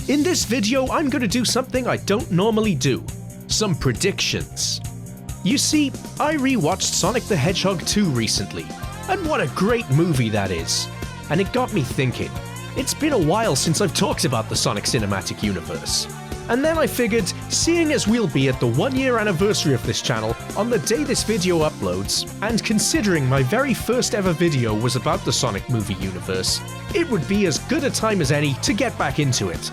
In this video, I'm going to do something I don't normally do. Some predictions. You see, I rewatched Sonic the Hedgehog 2 recently, and what a great movie that is. And it got me thinking. It's been a while since I've talked about the Sonic Cinematic Universe. And then I figured, seeing as we'll be at the 1-year anniversary of this channel on the day this video uploads, and considering my very first ever video was about the Sonic movie universe, it would be as good a time as any to get back into it.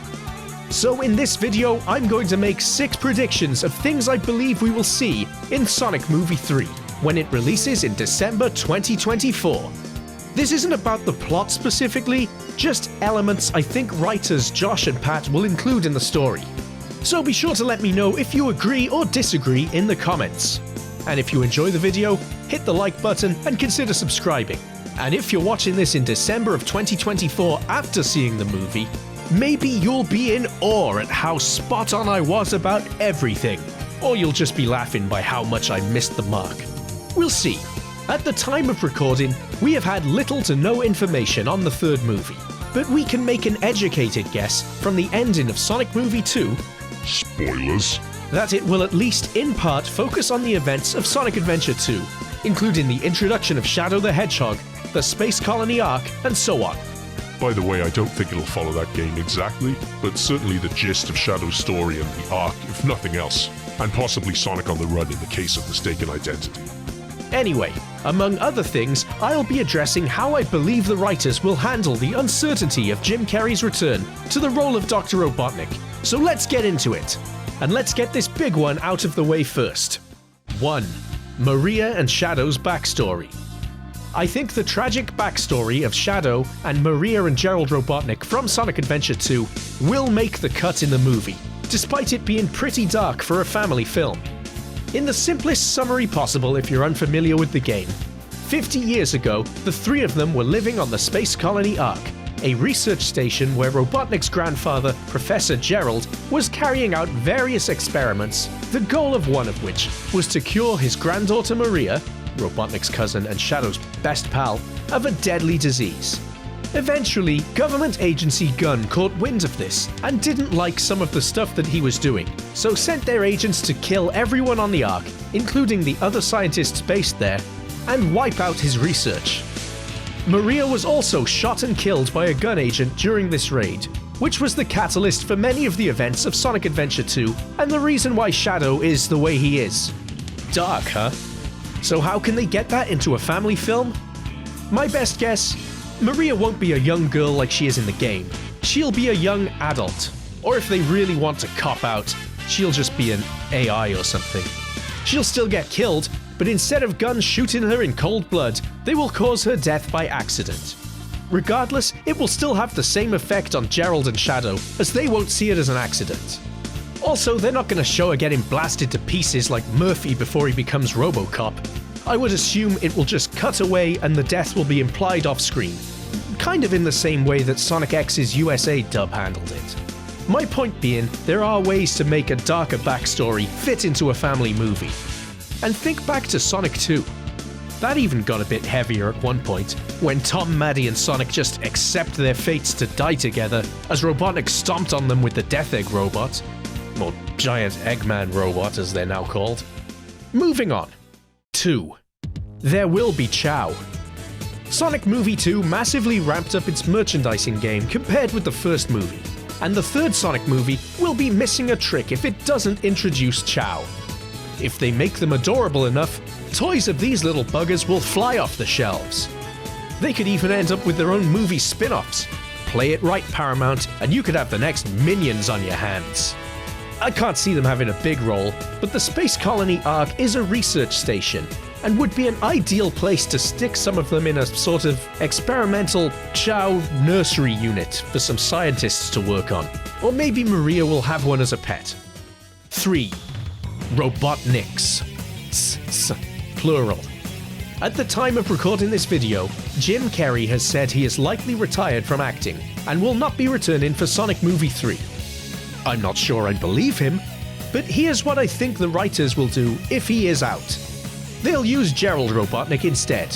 So in this video, I'm going to make 6 predictions of things I believe we will see in Sonic Movie 3, when it releases in December 2024. This isn't about the plot specifically, just elements I think writers Josh and Pat will include in the story. So be sure to let me know if you agree or disagree in the comments. And if you enjoy the video, hit the like button and consider subscribing. And if you're watching this in December of 2024 after seeing the movie, maybe you'll be in awe at how spot on I was about everything. Or you'll just be laughing by how much I missed the mark. We'll see. At the time of recording, we have had little to no information on the third movie, but we can make an educated guess from the ending of Sonic Movie 2, spoilers, that it will at least in part focus on the events of Sonic Adventure 2, including the introduction of Shadow the Hedgehog, the Space Colony arc, and so on. By the way, I don't think it'll follow that game exactly, but certainly the gist of Shadow's story and the arc, if nothing else, and possibly Sonic on the Run in the case of mistaken identity. Anyway, among other things, I'll be addressing how I believe the writers will handle the uncertainty of Jim Carrey's return to the role of Dr. Robotnik. So let's get into it. And let's get this big one out of the way first. 1. Maria and Shadow's backstory. I think the tragic backstory of Shadow and Maria and Gerald Robotnik from Sonic Adventure 2 will make the cut in the movie, despite it being pretty dark for a family film. In the simplest summary possible if you're unfamiliar with the game, 50 years ago, the 3 of them were living on the Space Colony Ark, a research station where Robotnik's grandfather, Professor Gerald, was carrying out various experiments, the goal of one of which was to cure his granddaughter Maria, Robotnik's cousin and Shadow's best pal, of a deadly disease. Eventually, government agency Gunn caught wind of this and didn't like some of the stuff that he was doing, so sent their agents to kill everyone on the Ark, including the other scientists based there, and wipe out his research. Maria was also shot and killed by a Gunn agent during this raid, which was the catalyst for many of the events of Sonic Adventure 2 and the reason why Shadow is the way he is. Dark, huh? So how can they get that into a family film? My best guess? Maria won't be a young girl like she is in the game. She'll be a young adult. Or if they really want to cop out, she'll just be an AI or something. She'll still get killed, but instead of Gunn shooting her in cold blood, they will cause her death by accident. Regardless, it will still have the same effect on Gerald and Shadow, as they won't see it as an accident. Also, they're not going to show her getting blasted to pieces like Murphy before he becomes RoboCop. I would assume it will just cut away and the death will be implied off-screen, kind of in the same way that Sonic X's USA dub handled it. My point being, there are ways to make a darker backstory fit into a family movie. And think back to Sonic 2. That even got a bit heavier at one point, when Tom, Maddie and Sonic just accept their fates to die together as Robotnik stomped on them with the Death Egg robot, or Giant Eggman robot as they're now called. Moving on. 2. There will be Chow. Sonic Movie 2 massively ramped up its merchandising game compared with the first movie, and the third Sonic movie will be missing a trick if it doesn't introduce Chow. If they make them adorable enough, toys of these little buggers will fly off the shelves. They could even end up with their own movie spin-offs. Play it right, Paramount, and you could have the next Minions on your hands. I can't see them having a big role, but the Space Colony Ark is a research station, and would be an ideal place to stick some of them in a sort of experimental Chow nursery unit for some scientists to work on. Or maybe Maria will have one as a pet. 3. Robotniks. Plural. At the time of recording this video, Jim Carrey has said he is likely retired from acting and will not be returning for Sonic Movie 3. I'm not sure I believe him, but here's what I think the writers will do if he is out. They'll use Gerald Robotnik instead.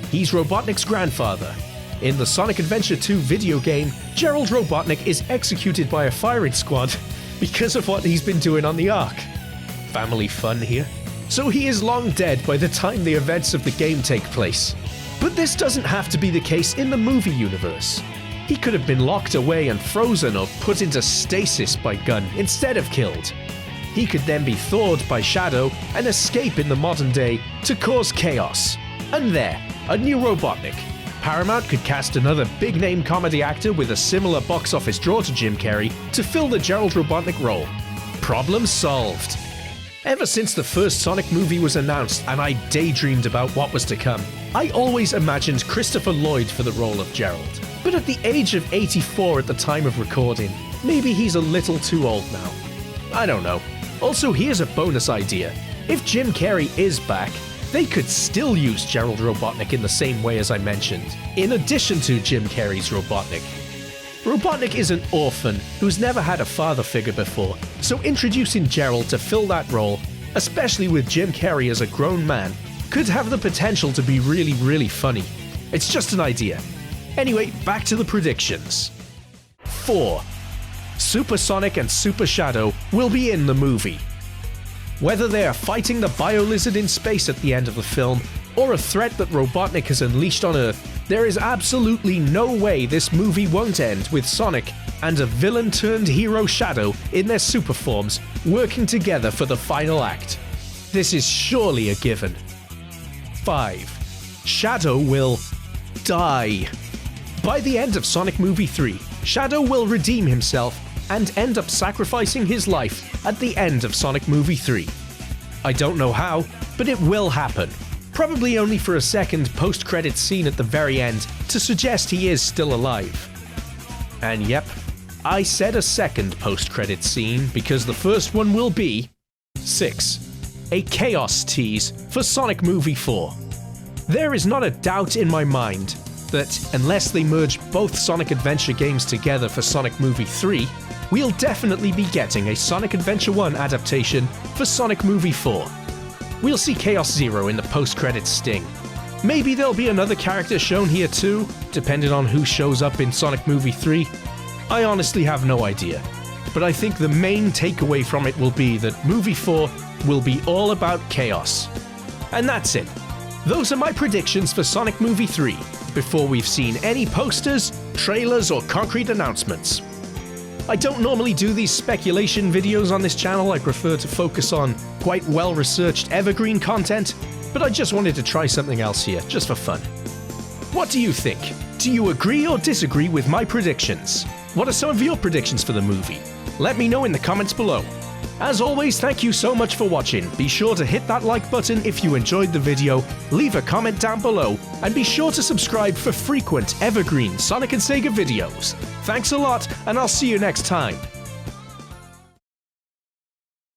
He's Robotnik's grandfather. In the Sonic Adventure 2 video game, Gerald Robotnik is executed by a firing squad because of what he's been doing on the Ark. Family fun here. So he is long dead by the time the events of the game take place. But this doesn't have to be the case in the movie universe. He could have been locked away and frozen or put into stasis by Gunn instead of killed. He could then be thawed by Shadow and escape in the modern day to cause chaos. And there, a new Robotnik. Paramount could cast another big-name comedy actor with a similar box office draw to Jim Carrey to fill the Gerald Robotnik role. Problem solved. Ever since the first Sonic movie was announced and I daydreamed about what was to come, I always imagined Christopher Lloyd for the role of Gerald. But at the age of 84 at the time of recording, maybe he's a little too old now. I don't know. Also, here's a bonus idea. If Jim Carrey is back, they could still use Gerald Robotnik in the same way as I mentioned, in addition to Jim Carrey's Robotnik. Robotnik is an orphan who's never had a father figure before, so introducing Gerald to fill that role, especially with Jim Carrey as a grown man, could have the potential to be really, really funny. It's just an idea. Anyway, back to the predictions. 4. Super Sonic and Super Shadow will be in the movie. Whether they are fighting the bio-lizard in space at the end of the film, or a threat that Robotnik has unleashed on Earth, there is absolutely no way this movie won't end with Sonic and a villain-turned-hero Shadow in their super forms working together for the final act. This is surely a given. 5. Shadow will die. By the end of Sonic Movie 3, Shadow will redeem himself and end up sacrificing his life at the end of Sonic Movie 3. I don't know how, but it will happen. Probably only for a second post-credits scene at the very end to suggest he is still alive. And yep, I said a second post-credits scene because the first one will be 6. A chaos tease for Sonic Movie 4. There is not a doubt in my mind that unless they merge both Sonic Adventure games together for Sonic Movie 3, we'll definitely be getting a Sonic Adventure 1 adaptation for Sonic Movie 4. We'll see Chaos Zero in the post-credits sting. Maybe there'll be another character shown here too, depending on who shows up in Sonic Movie 3. I honestly have no idea, but I think the main takeaway from it will be that Movie 4 will be all about chaos. And that's it. Those are my predictions for Sonic Movie 3, before we've seen any posters, trailers, or concrete announcements. I don't normally do these speculation videos on this channel. I prefer to focus on quite well-researched evergreen content, but I just wanted to try something else here, just for fun. What do you think? Do you agree or disagree with my predictions? What are some of your predictions for the movie? Let me know in the comments below. As always, thank you so much for watching. Be sure to hit that like button if you enjoyed the video, leave a comment down below, and be sure to subscribe for frequent evergreen Sonic and Sega videos. Thanks a lot, and I'll see you next time.